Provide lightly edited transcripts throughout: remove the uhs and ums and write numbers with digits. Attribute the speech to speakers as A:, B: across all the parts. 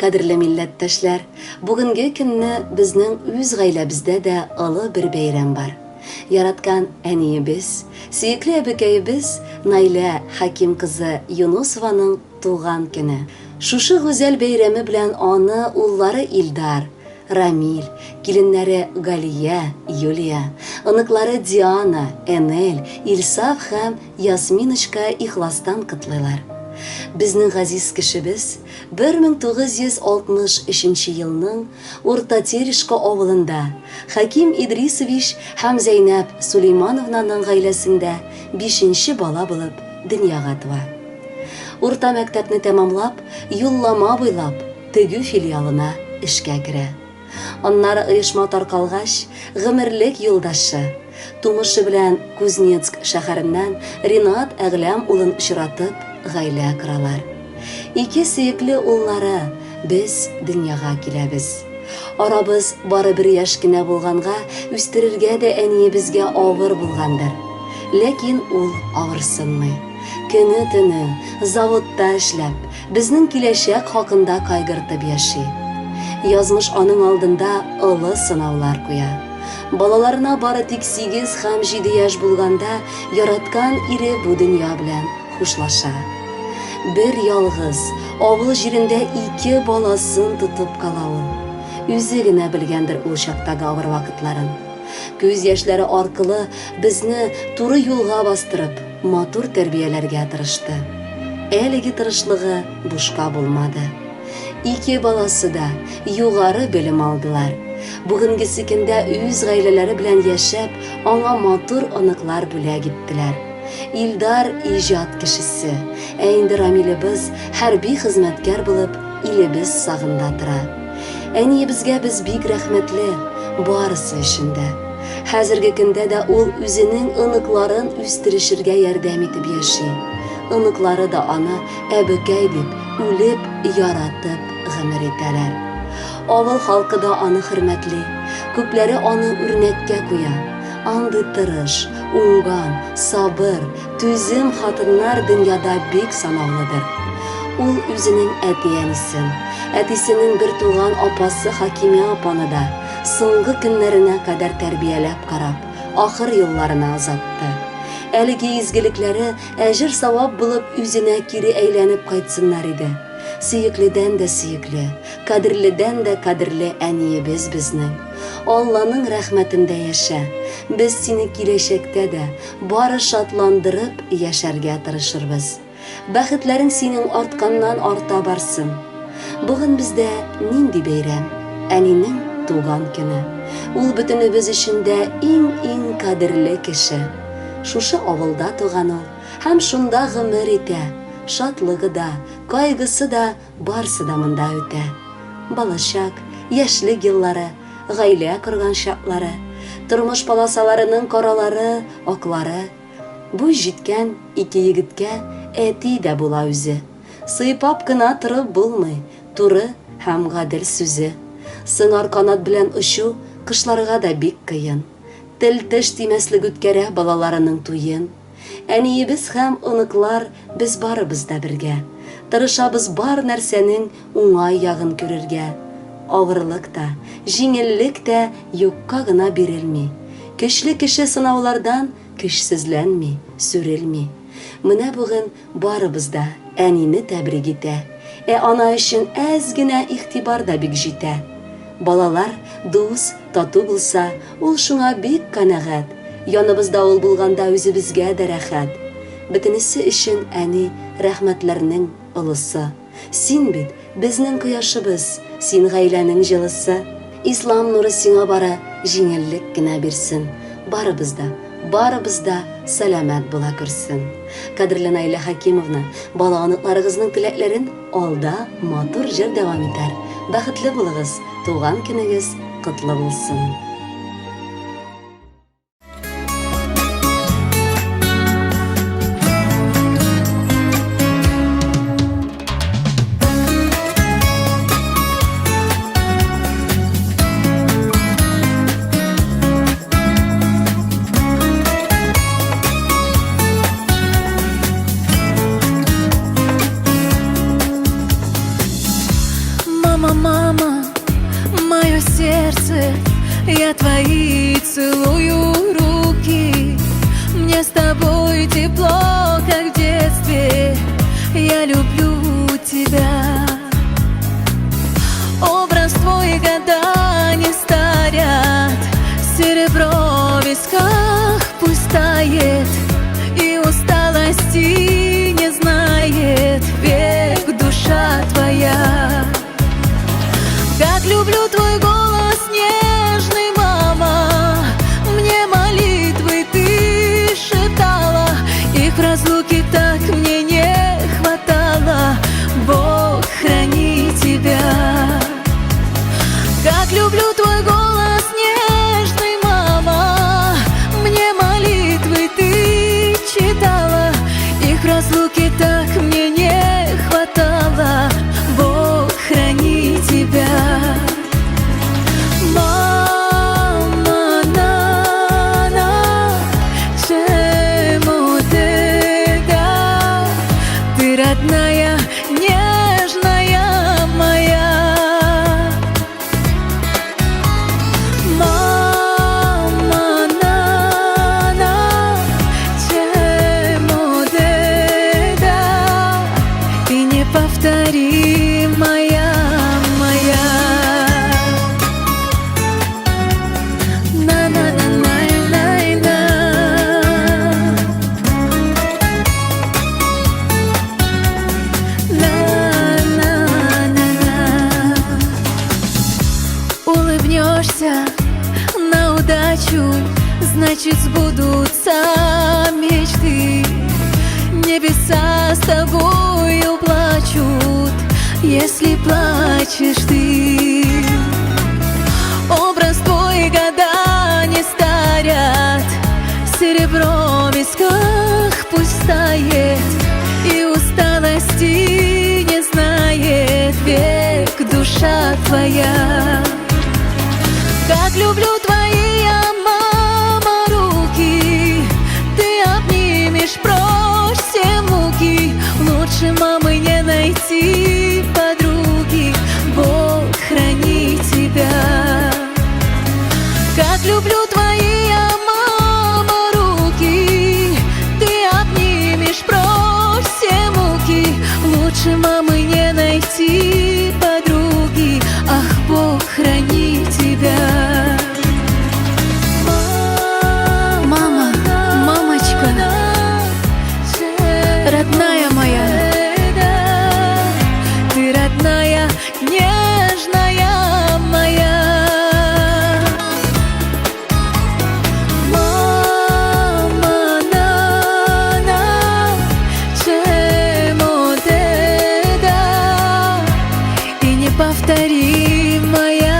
A: Кадерле милләттәшләр, бүгенге көнне безнең үз гаиләбездә дә олы бер бәйрәм бар. Яраткан әниебез, сөекле әбекәебез Наилә Хаким кызы Юнусованың туган көне. Шушы гүзәл бәйрәме белән аны уллары Илдар, Рамил, киленнәре Галия, Юлия, оныклары Диана, Энель, Илсаф һәм Ясминочка ихластан котлыйлар. Безнең газиз кешебез 1963 елның Урта Терешка авылында Хаким Идрисович һәм Зәйнәп Сулеймановнаның гаиләсендә 5нче бала булып дөньяга туа. Урта мәктәпне тәмамлап, юллама буйлап, тегү филиалына эшкә керә. Аннары оешма таркалгач, гомерлек юлдашы, тумышы белән Кузнецк шәһәреннән Ринат Әгләм улын очратып, гаилә коралар. 2 сөекле уллары без дөньяга киләбез. Арабыз бары 1 яшь кенә булганга, үстерергә дә әниебезгә авыр булгандыр. Ләкин ул авырсынмый. Көне-төне заводта эшләп, безнең киләчәк хакында кайгыртып яши. Язмыш аның алдында олы сынаулар куя. Балаларына бары тик 8 һәм 7 яшь булганда яраткан ире бу дөнья белән хушлаша. Бер ялгыз авыл җирендә 2 баласын тотып кала ул. Үзе генә белгәндер ул чактагы авыр вакытларын. Күз яшьләре аркылы безне туры юлга бастырып, матур тәрбияләргә тырышты. Әлеге тырышлыгы бушка булмады. 2 баласы да югары белем алдылар. Бүгенгесе көндә үз гаиләләре белән яшәп, аңа матур оныклар бүләк иттеләр. Илдар иҗат кешесе, инде Рамилебез хәрби хезмәткәр булып, илебез сагында тора. Әниебезгә без бик рәхмәтле, барысы өчен дә. Хәзерге көндә дә ул үзенең оныкларын үстерешергә ярдәм итеп яши. Оныклары да аны әбекәй дип, үлеп, яратып гомер итәләр. Авыл халкы да аны хөрмәтли, күпләре аны үрнәккә куя. Андый тырыш, уңган, сабыр, түзем хатыннар дөньяда бик санаулыдыр. Ул үзенең әтисенең бер туган апасы Хакимия апаны да соңгы көннәренә кадәр тәрбияләп карап, ахыр елларына озатты. Әлеге изгелекләре әҗер савап булып үзенә кире әйләнеп кайтсыннар иде. Сөекледән дә сөекле, кадерледән дә кадерле әниебез безнең. Алланың рәхмәтендә яшә. Без сине киләчәктә дә бары шатландырып яшәргә тырышырбыз. Бәхетләрең синең артканнан арта барсын. Бүген бездә нинди бәйрәм? Әнинең туган көне. Ул бөтенебез өчен дә иң кадерле кеше. Шушы авылда туган ул, һәм шунда гомер итә. Шатлыгы да, кайгысы да, барсы да монда үтә. Балачак, яшьлек еллары, гаилә корган чаклары, тормыш паласаларының каралары, аклары. Бу җиткән 2 егеткә әти дә була үзе. Сыйпап кына торып булмый, туры һәм гадел сүзе. Сыңар канат белән очу кышларга да бик кыен. Тел-теш тимәслек үткәрә балаларының туен. Әниебез һәм оныклар без барыбыз да бергә. Тырышабыз бар нәрсәнең уңай ягын күрергә. Авырлык та, җиңеллек тә юкка гына бирелми. Көчле кеше сынаулардан көчсезләнми, сүрелми. Менә бүген барыбыз да әнине тәбрик итә. Ана өчен әз генә игътибар да бик җитә. Балалар дус, тату булса, ул шуңа бик канәгать. Яныбызда ул булганда үзебезгә дә рәхәт. Бөтенесе өчен әни рәхмәтләрнең олысы. Син бит безнең кояшыбыз, син гаиләнең җылысы. Ислам нуры сиңа бара җиңеллек кенә бирсен. Барыбыз да сәламәт була күрсен. Кадерле Наилә Хакимовна, бала аныкларыгызның теләкләрен алда матур җыр дәвам итәр. Бәхетле булыгыз, туган көнегез котлы булсын.
B: мое сердце, я твои целую руки. Мне с тобой тепло, как в детстве, я люблю тебя. Образ твой года не старят, серебро в висках пусть тает, и усталости не знает век душа твоя. Как люблю твой голос нежный, мама, мне молитвы ты шептала, их в разлуке так мне не хватало. Бог храни тебя. Как люблю твой голос нежный, мама, мне молитвы ты читала, их в разлуке так мне не хватало. Бог храни тебя. Мама, чему ты, да, ты родная, нежная моя. Мама, чему ты, да, и неповторимая. Улыбнешься на удачу, значит сбудутся мечты. Небеса с тобою плачут, если плачешь ты. Образ твой года не старят, серебро в висках пусть тает, и усталости не знает век душа твоя. Как люблю твои, я, мама, руки, ты обнимешь прочь все муки. Лучше мамы не найти подруги. Бог храни тебя. Как люблю твои, я, мама, руки, ты обнимешь прочь все муки. Лучше мамы не найти подруги. Ах, Бог храни тебя. Мама, мамочка, родная моя, ты родная, нежная моя. Мама, чему ты, да, и неповторимая.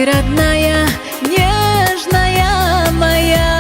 B: Родная, нежная моя.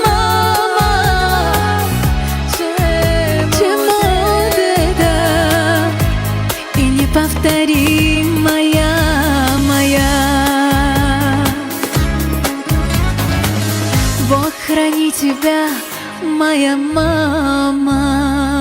B: Мама, чему ты, да, и неповторимая моя. Бог храни тебя, моя мама.